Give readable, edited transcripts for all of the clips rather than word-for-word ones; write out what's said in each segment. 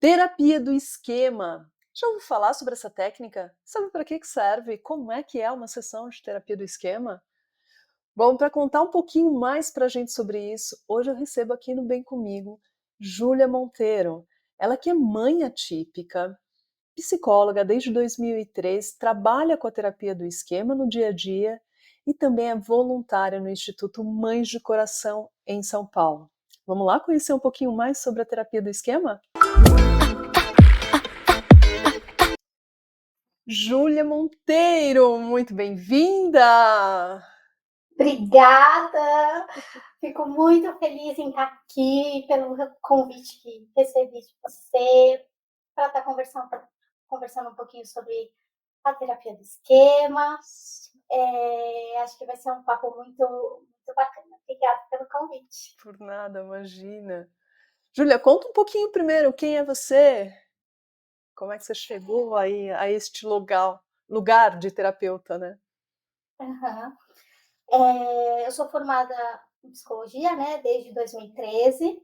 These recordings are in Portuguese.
Terapia do esquema. Já ouviu falar sobre essa técnica? Sabe para que serve? Como é que é uma sessão de terapia do esquema? Bom, para contar um pouquinho mais para a gente sobre isso, hoje eu recebo aqui no Bem Comigo Júlia Monteiro. Ela que é mãe atípica, psicóloga desde 2003, trabalha com a terapia do esquema no dia a dia e também é voluntária no Instituto Mães de Coração em São Paulo. Vamos lá conhecer um pouquinho mais sobre a terapia do esquema? Júlia Monteiro, muito bem-vinda! Obrigada, fico muito feliz em estar aqui, pelo convite que recebi de você, para estar conversando um pouquinho sobre a terapia do esquema. Acho que vai ser um papo muito bacana. Obrigada pelo convite. Por nada, imagina. Júlia, conta um pouquinho primeiro, quem é você? Como é que você chegou aí a este lugar de terapeuta, né? Aham. Eu sou formada em psicologia, né, desde 2013.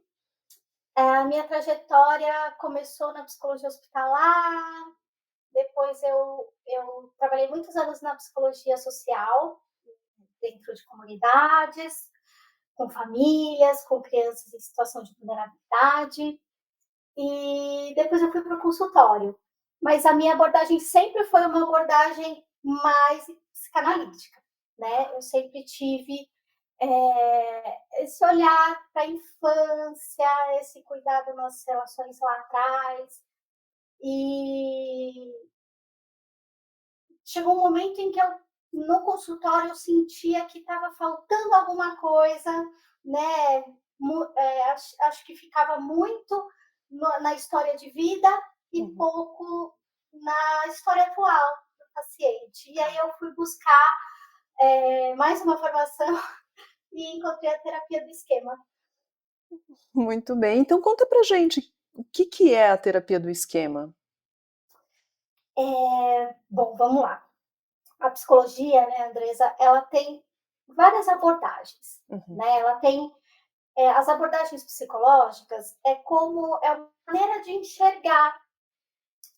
A minha trajetória começou na psicologia hospitalar. Depois eu trabalhei muitos anos na psicologia social, dentro de comunidades, com famílias, com crianças em situação de vulnerabilidade. E depois eu fui para o consultório. Mas a minha abordagem sempre foi uma abordagem mais psicanalítica, né? Eu sempre tive esse olhar para a infância, esse cuidado nas relações lá atrás. E chegou um momento em que eu, no consultório, eu sentia que estava faltando alguma coisa, né? Acho que ficava muito na história de vida e Uhum. pouco na história atual do paciente. E aí eu fui buscar mais uma formação e encontrei a terapia do esquema. Muito bem. Então conta pra gente, o que é a terapia do esquema? Bom, vamos lá. A psicologia, né, Andresa, ela tem várias abordagens, Uhum, né? Ela tem as abordagens psicológicas é uma maneira de enxergar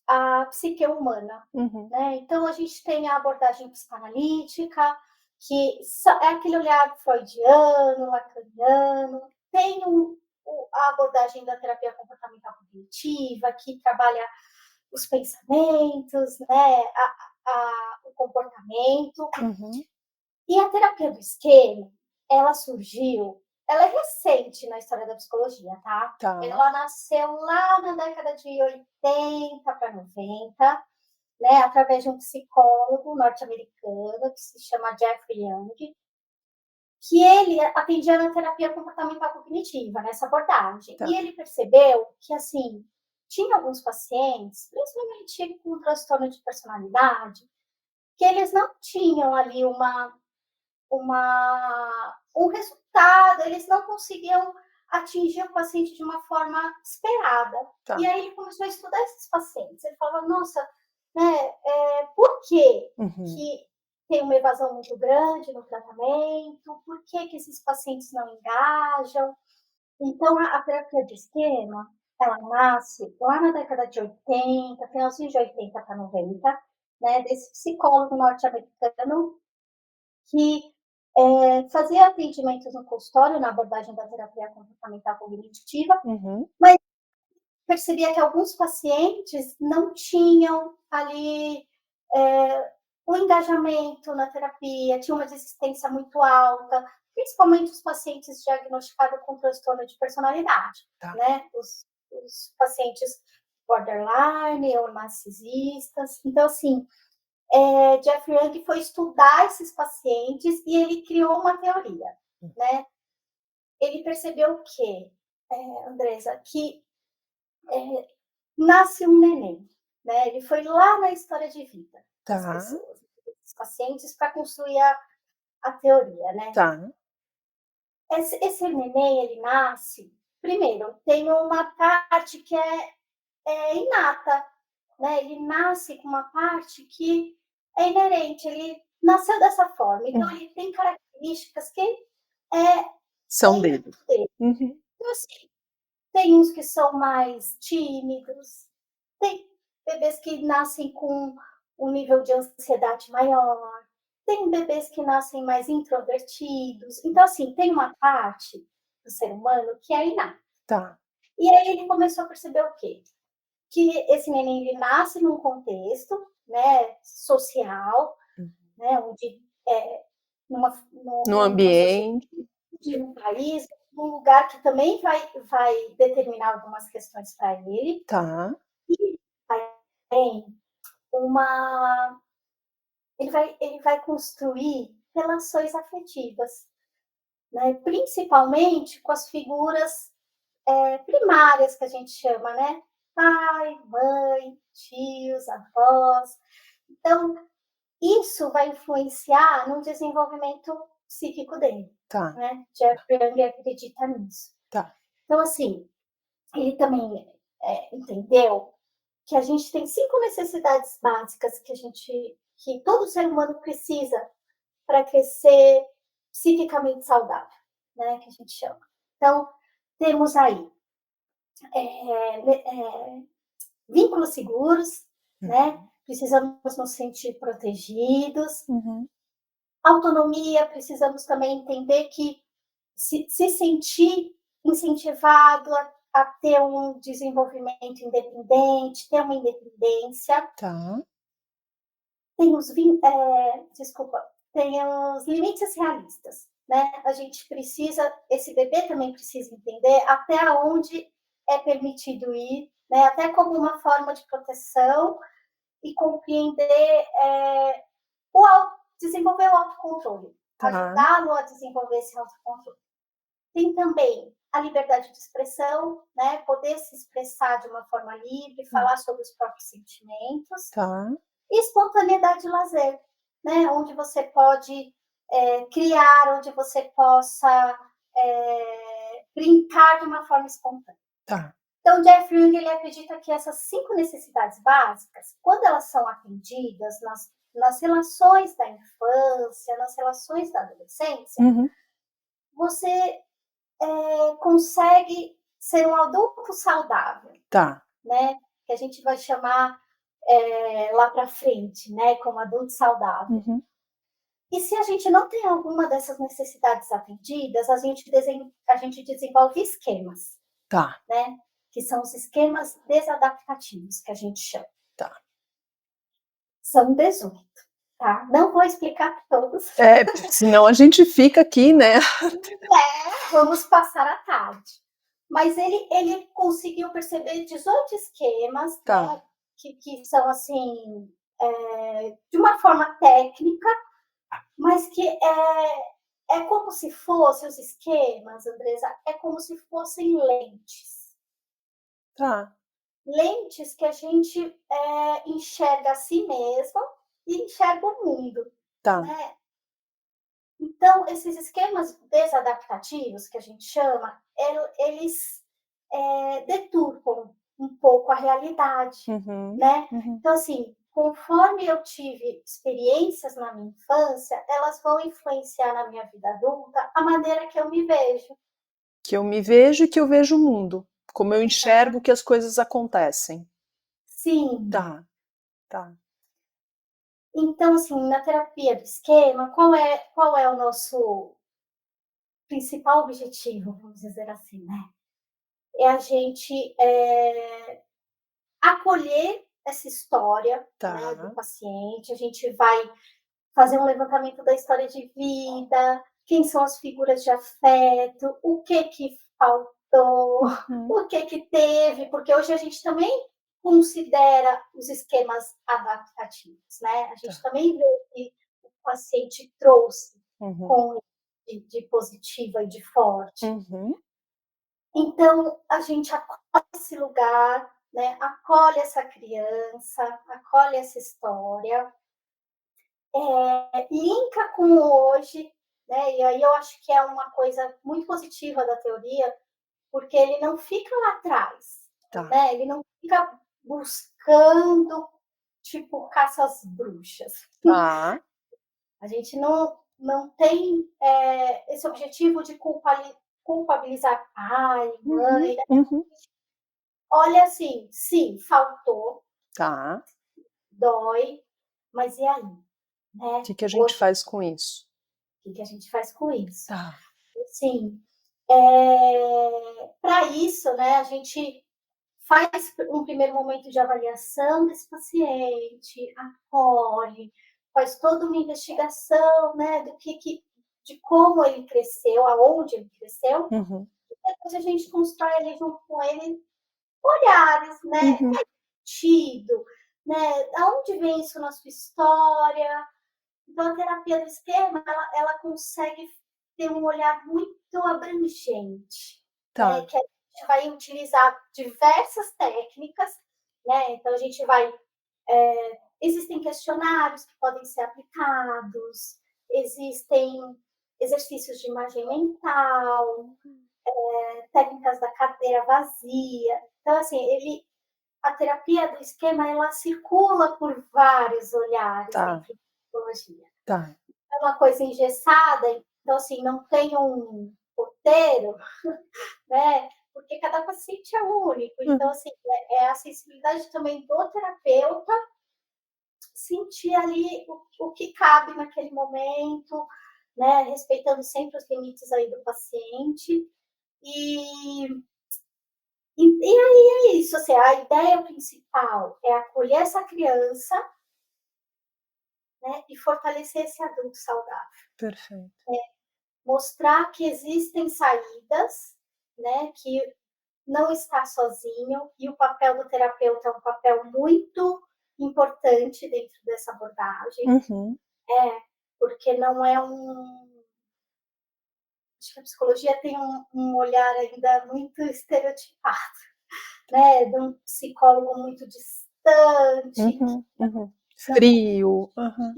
a psique humana, uhum, né? Então a gente tem a abordagem psicanalítica, que é aquele olhar freudiano, lacaniano, tem a abordagem da terapia comportamental cognitiva, que trabalha os pensamentos, né, o comportamento. uhum. E a terapia do esquema, ela surgiu, ela é recente na história da psicologia, tá? Tá. Ela nasceu lá na década de 80 para 90, né, através de um psicólogo norte-americano que se chama Jeffrey Young, que ele atendia na terapia comportamental cognitiva, nessa abordagem. Tá. E ele percebeu que, assim, tinha alguns pacientes, principalmente com transtorno de personalidade, que eles não tinham ali um resultado, eles não conseguiam atingir o paciente de uma forma esperada. Tá. E aí ele começou a estudar esses pacientes. Ele falava, nossa, né, por que Uhum. que tem uma evasão muito grande no tratamento? Por que que esses pacientes não engajam? Então, a terapia de esquema, ela nasce lá na década de 80, finalzinho de 80 para 90, né, desse psicólogo norte-americano que fazia atendimentos no consultório, na abordagem da terapia comportamental cognitiva, Uhum. mas percebia que alguns pacientes não tinham ali o engajamento na terapia, tinha uma desistência muito alta, principalmente os pacientes diagnosticados com transtorno de personalidade, Tá. né? Os pacientes borderline ou narcisistas. Então, assim, Jeffrey Young foi estudar esses pacientes e ele criou uma teoria, né? Ele percebeu o quê, Andresa? Que nasce um neném, né? Ele foi lá na história de vida das Tá. pessoas, dos pacientes, para construir a teoria, né? Tá. Esse neném, ele nasce, primeiro, tem uma parte que é inata, né? Ele nasce com uma parte que é inerente, ele nasceu dessa forma. Então, Hum. ele tem características que é São inato dele. dele. Uhum. Então, assim, tem uns que são mais tímidos, tem bebês que nascem com um nível de ansiedade maior, tem bebês que nascem mais introvertidos. Então, assim, tem uma parte do ser humano que é inata. Tá. E aí ele começou a perceber o quê? Que esse neném ele nasce num contexto, né, social, Uhum. né, onde numa, No numa sociedade, ambiente. um país, um lugar que também vai determinar algumas questões para ele, Tá. e tem uma ele vai construir relações afetivas, né, principalmente com as figuras, primárias que a gente chama, né, pai, mãe, tios, avós. Então, isso vai influenciar no desenvolvimento psíquico dele, Tá. né. Jeffrey Young acredita nisso. Tá. Então, assim, ele também entendeu que a gente tem 5 necessidades básicas que todo ser humano precisa para crescer psiquicamente saudável, né, que a gente chama. Então, temos aí vínculos seguros, né? Uhum. Precisamos nos sentir protegidos. Uhum. Autonomia, precisamos também entender que se sentir incentivado a ter um desenvolvimento independente, ter uma independência. Tá. Tem os, desculpa, tem os limites realistas, né? A gente precisa, esse bebê também precisa entender até onde é permitido ir, né? Até como uma forma de proteção e compreender desenvolver o autocontrole, Tá. ajudá-lo a desenvolver esse autocontrole. Tem também a liberdade de expressão, né? Poder se expressar de uma forma livre, falar sobre os próprios sentimentos. Tá. E espontaneidade de lazer, né? Onde você pode criar, onde você possa brincar de uma forma espontânea. Tá. Então, Jeff Jung ele acredita que essas 5 necessidades básicas, quando elas são atendidas nas relações da infância, nas relações da adolescência, Uhum. você consegue ser um adulto saudável, Tá. né? Que a gente vai chamar lá para frente, né? Como adulto saudável. Uhum. E se a gente não tem alguma dessas necessidades atendidas, a gente desenvolve esquemas, Tá. né? Que são os esquemas desadaptativos, que a gente chama. Tá. São 18, tá? Não vou explicar todos. Senão a gente fica aqui, né? Vamos passar a tarde. Mas ele conseguiu perceber 18 esquemas, Tá. né? Que são, assim, de uma forma técnica, mas que é como se fossem os esquemas, Andresa, é como se fossem lentes. Tá. Lentes que a gente enxerga a si mesma e enxerga o mundo, Tá. né? Então, esses esquemas desadaptativos, que a gente chama, eles deturpam um pouco a realidade, Uhum. né? Uhum. Então, assim, conforme eu tive experiências na minha infância, elas vão influenciar na minha vida adulta a maneira que eu me vejo. Que eu me vejo e que eu vejo o mundo. Como eu Tá? enxergo que as coisas acontecem. Sim. Tá. Tá. Então, assim, na terapia do esquema, qual é o nosso principal objetivo, vamos dizer assim, né? É a gente acolher essa história, né, do Tá. paciente, a gente vai fazer um levantamento da história de vida, quem são as figuras de afeto, o que faltou, Uhum. o que teve, porque hoje a gente também considera os esquemas adaptativos, né? A gente Tá. também vê o que o paciente trouxe Uhum. com de positiva e de forte. Uhum. Então, a gente acolhe esse lugar, né? Acolhe essa criança, acolhe essa história, linka com o hoje, né? E aí eu acho que é uma coisa muito positiva da teoria, porque ele não fica lá atrás, Tá. né? Ele não fica buscando, tipo, caça às bruxas. Tá. A gente não tem esse objetivo de culpabilizar pai, Uhum, mãe, né. uhum. Olha, assim, sim, faltou, Tá. dói, mas e aí, né. Que a gente Hoje, faz com isso? o que que a gente faz com isso? Tá. Assim, pra isso, né, a gente faz um primeiro momento de avaliação desse paciente, acolhe, faz toda uma investigação, né, do que de como ele cresceu, aonde ele cresceu, Uhum, depois a gente constrói ali junto com ele olhares, né, uhum. sentido, né, aonde vem isso na sua história. Então a terapia do esquema, ela consegue ter um olhar muito abrangente, né, Tá. que a gente vai utilizar diversas técnicas, né, então a gente vai existem questionários que podem ser aplicados, existem exercícios de imagem mental, técnicas da cadeira vazia. Então, assim, a terapia do esquema, ela circula por vários olhares Tá, dentro da psicologia. tá. É uma coisa engessada, então, assim, não tem um roteiro, né? Porque cada paciente é único. Então, Uhum. assim, é a sensibilidade também do terapeuta sentir ali o que cabe naquele momento, né? Respeitando sempre os limites aí do paciente. E, e aí é isso, assim, a ideia principal é acolher essa criança, né? E fortalecer esse adulto saudável. Perfeito. Mostrar que existem saídas, né? Que não está sozinho e o papel do terapeuta é um papel muito importante dentro dessa abordagem, Uhum. porque não é acho que a psicologia tem um olhar ainda muito estereotipado, né? De um psicólogo muito distante, Uhum, uhum. não Frio. Aham.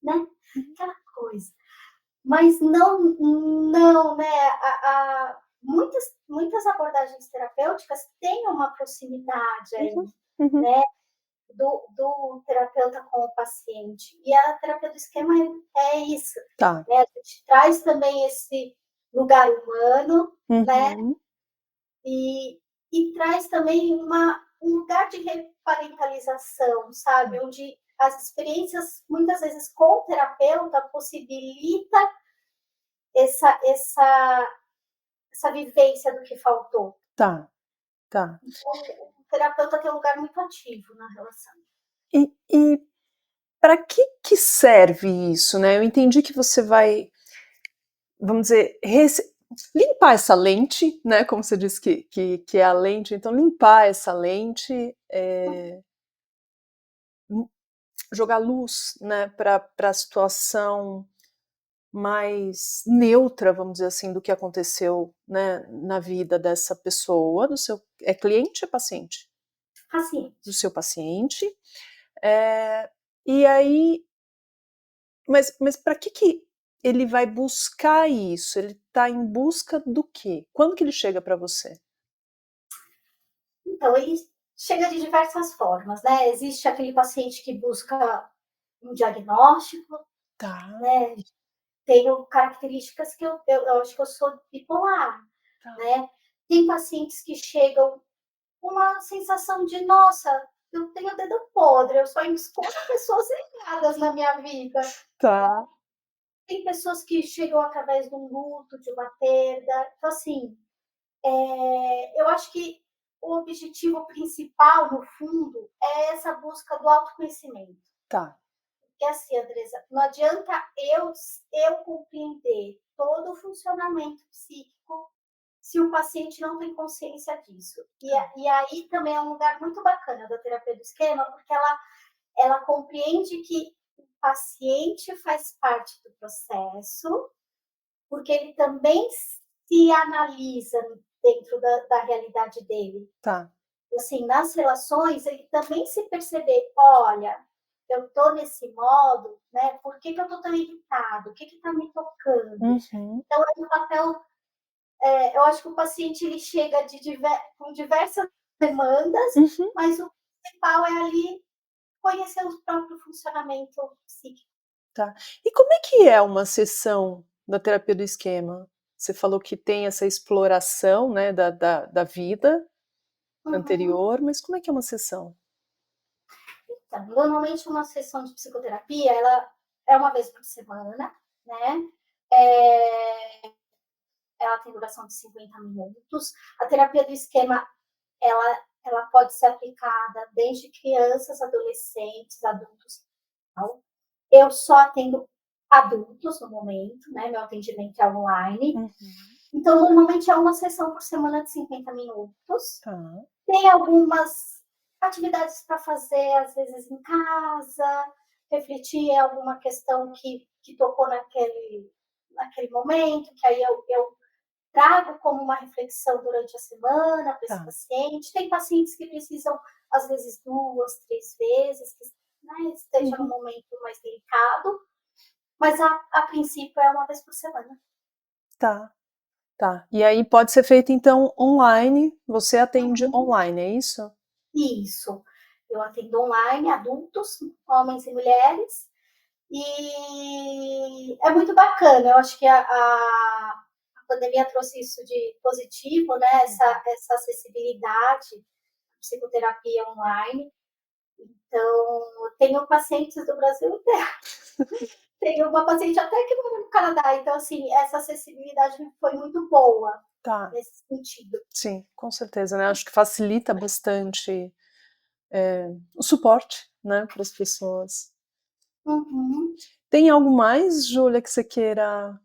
né? Uhum. Aquela coisa. Mas não, né? Muitas abordagens terapêuticas têm uma proximidade aí, Uhum, uhum. né? Do terapeuta com o paciente. E a terapia do esquema é isso, Tá. né? A gente traz também esse lugar humano, né? Uhum. E, e traz também um lugar de reparentalização, sabe? Onde as experiências, muitas vezes, com o terapeuta, possibilita essa vivência do que faltou. Tá, tá. Então, o terapeuta tem um lugar muito ativo na relação. E para que serve isso, né? Eu entendi que você vai, vamos dizer, limpar essa lente, né? Como você disse que é a lente, então limpar essa lente, jogar luz, né, para a situação mais neutra, vamos dizer assim, do que aconteceu, né, na vida dessa pessoa, do seu cliente ou paciente? Do Paciente. seu paciente. Eh, e aí, mas para que ele vai buscar isso? Ele está em busca do quê? Quando que ele chega para você? Então, ele chega de diversas formas, né? Existe aquele paciente que busca um diagnóstico, Tá, né? Tenho características que eu acho que eu sou bipolar, tá. né? Tem pacientes que chegam com uma sensação de, nossa, eu tenho o dedo podre, eu só encontro pessoas erradas na minha vida. Tá. Tem pessoas que chegam através de um luto, de uma perda. Então, assim, eu acho que o objetivo principal, no fundo, é essa busca do autoconhecimento. Tá. Porque assim, Andresa, não adianta eu compreender todo o funcionamento psíquico se o paciente não tem consciência disso. E aí também é um lugar muito bacana da terapia do esquema, porque ela compreende que o paciente faz parte do processo, porque ele também se analisa dentro da realidade dele. Tá. Assim, nas relações, ele também se perceber, olha, eu estou nesse modo, né? Por que eu estou tão irritado? O que está me tocando? Uhum. Então, é um papel, eu acho que o paciente ele chega com diversas demandas, Uhum. mas o principal é ali conhecer o próprio funcionamento psíquico. Tá. E como é que é uma sessão da terapia do esquema? você falou que tem essa exploração, né, da vida Uhum. anterior, mas como é que é uma sessão? Então, normalmente uma sessão de psicoterapia, ela é uma vez por semana, né, eh, ela tem duração de 50 minutos. A terapia do esquema, ela pode ser aplicada desde crianças, adolescentes, adultos, tal. Eu só atendo adultos no momento, né, meu atendimento é online. Uhum. Então, normalmente é uma sessão por semana de 50 minutos. Tá. Tem algumas atividades para fazer, às vezes, em casa, refletir em alguma questão que tocou naquele momento, que aí eu trago como uma reflexão durante a semana para esse Tá. paciente. Tem pacientes que precisam, às vezes, 2, 3 vezes, que, né, esteja num Uhum. momento mais delicado, mas a princípio é uma vez por semana. Tá, tá. E aí pode ser feito então online, você atende Uhum. online, é isso? Isso. Eu atendo online, adultos, homens e mulheres, e é muito bacana. Eu acho que a pandemia trouxe isso de positivo, né? Essa acessibilidade, psicoterapia online. Então, eu tenho pacientes do Brasil inteiro. Tenho uma paciente até que mora no Canadá. Então, assim, essa acessibilidade foi muito boa Tá, nesse sentido. sim, com certeza, né, acho que facilita bastante, o suporte, né, para as pessoas. Uhum. Tem algo mais, Júlia, que você queira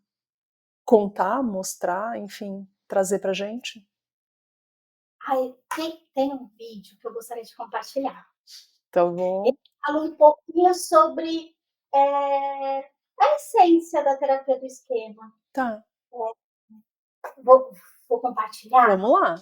contar, mostrar, enfim, trazer pra gente? Ai, tem um vídeo que eu gostaria de compartilhar. Tá bom. Fala um pouquinho sobre, a essência da terapia do esquema. Tá, Vou compartilhar? vamos lá.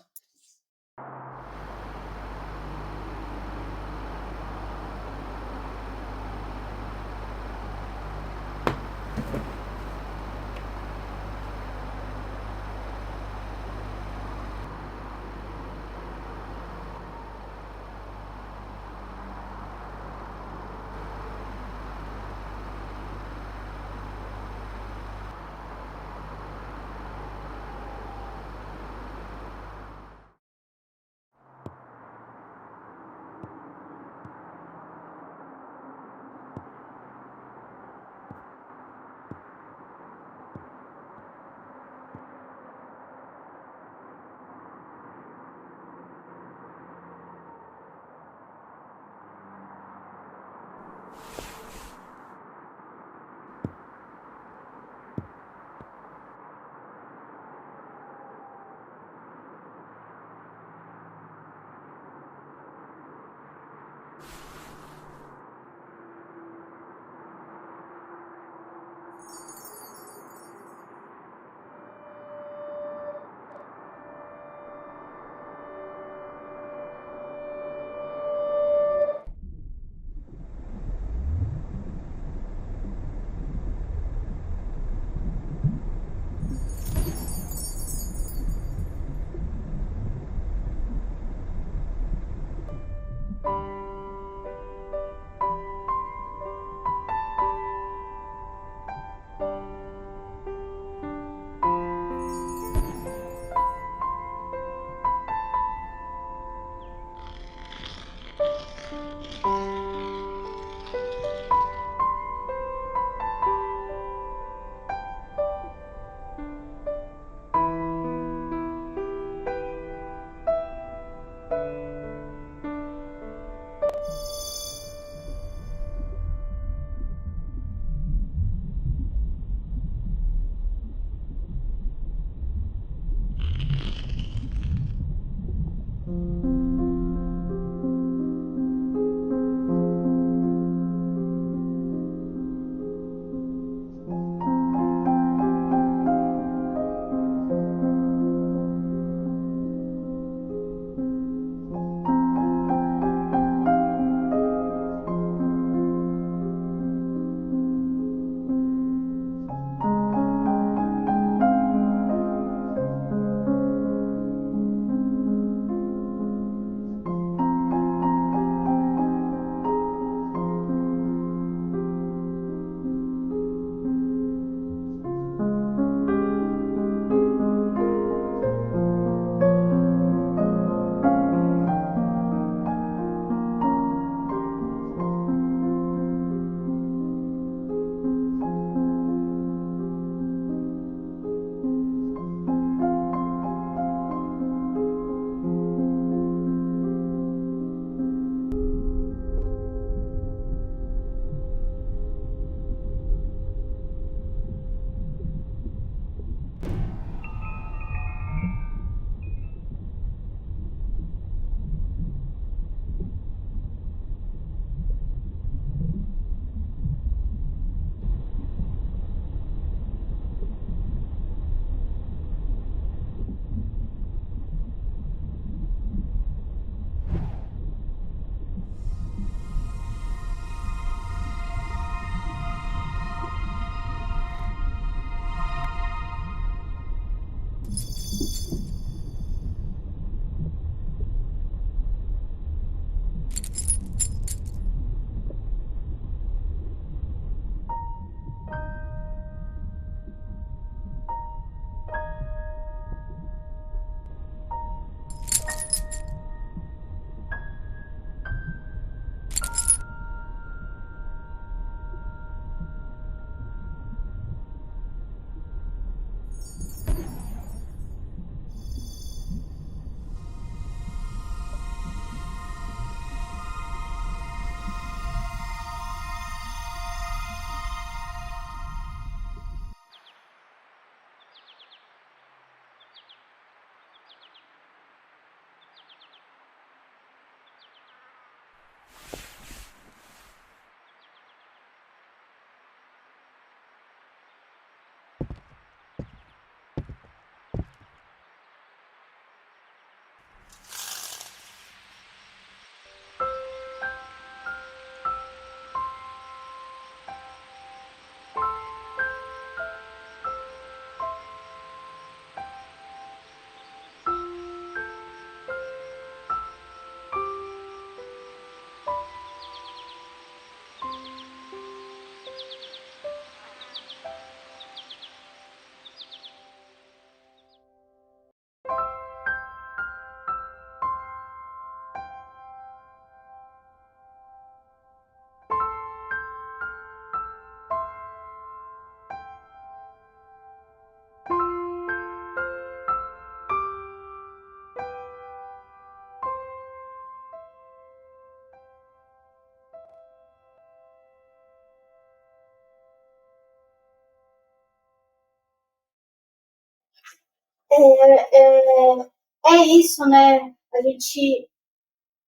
É isso, né? A gente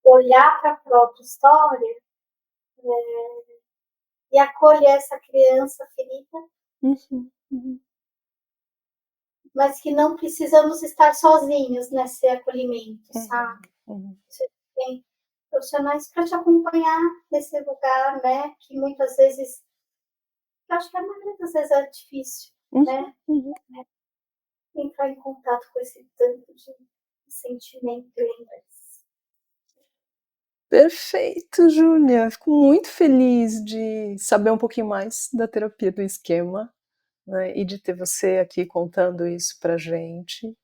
olhar para a própria história e acolher essa criança ferida, Uhum, uhum, mas que não precisamos estar sozinhos nesse acolhimento, uhum, sabe? uhum. Você tem profissionais para te acompanhar nesse lugar, né? Que muitas vezes, eu acho que a maioria das vezes é difícil, Uhum, né? uhum. Entrar em contato com esse tanto de sentimento e lembrança. Perfeito, Júlia. Fico muito feliz de saber um pouquinho mais da terapia do esquema, né, e de ter você aqui contando isso pra gente.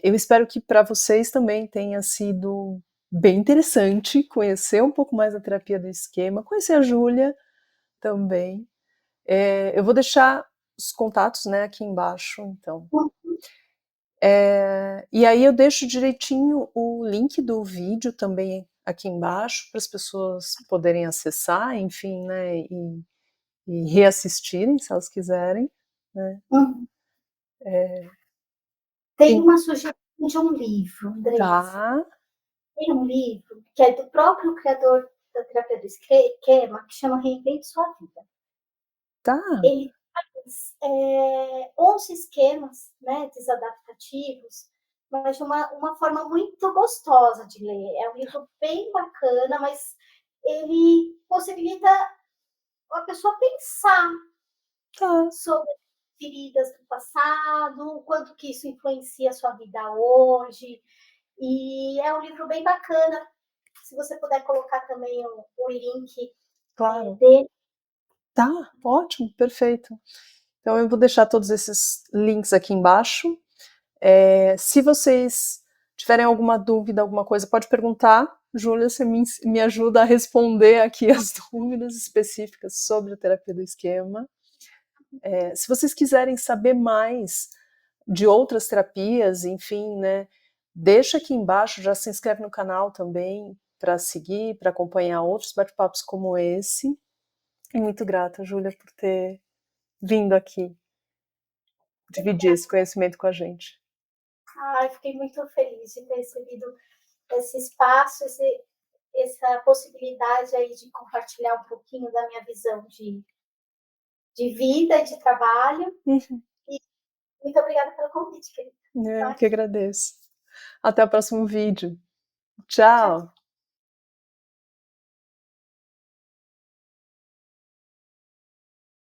Eu espero que para vocês também tenha sido bem interessante conhecer um pouco mais da terapia do esquema, conhecer a Júlia também. Eu vou deixar os contatos, né, aqui embaixo, então. E aí eu deixo direitinho o link do vídeo também aqui embaixo para as pessoas poderem acessar, enfim, né, e reassistirem se elas quiserem, né. Uhum. É, Tem tem, uma sugestão de um livro, Andressa. tá, Tem um livro que é do próprio criador da terapia do esquema, que chama Reinvente Sua Vida. tá, Ele faz 11 esquemas, né, desadaptativos, mas de uma forma muito gostosa de ler. É um livro bem bacana, mas ele possibilita a pessoa pensar tá. sobre feridas do passado, o quanto que isso influencia a sua vida hoje. E é um livro bem bacana. Se você puder colocar também o link Claro. dele. Tá, ótimo, perfeito. Então eu vou deixar todos esses links aqui embaixo. Se vocês tiverem alguma dúvida, alguma coisa, pode perguntar. Júlia, você me ajuda a responder aqui as dúvidas específicas sobre a terapia do esquema. Se vocês quiserem saber mais de outras terapias, enfim, né, deixa aqui embaixo, já se inscreve no canal também para seguir, para acompanhar outros bate-papos como esse. E muito grata, Júlia, por ter vindo aqui dividir esse conhecimento com a gente. Ai, fiquei muito feliz de ter recebido esse espaço, essa possibilidade aí de compartilhar um pouquinho da minha visão de vida e de trabalho. Uhum. E muito obrigada pelo convite, querida. Eu Tá? que agradeço. Até o próximo vídeo. Tchau. Tchau!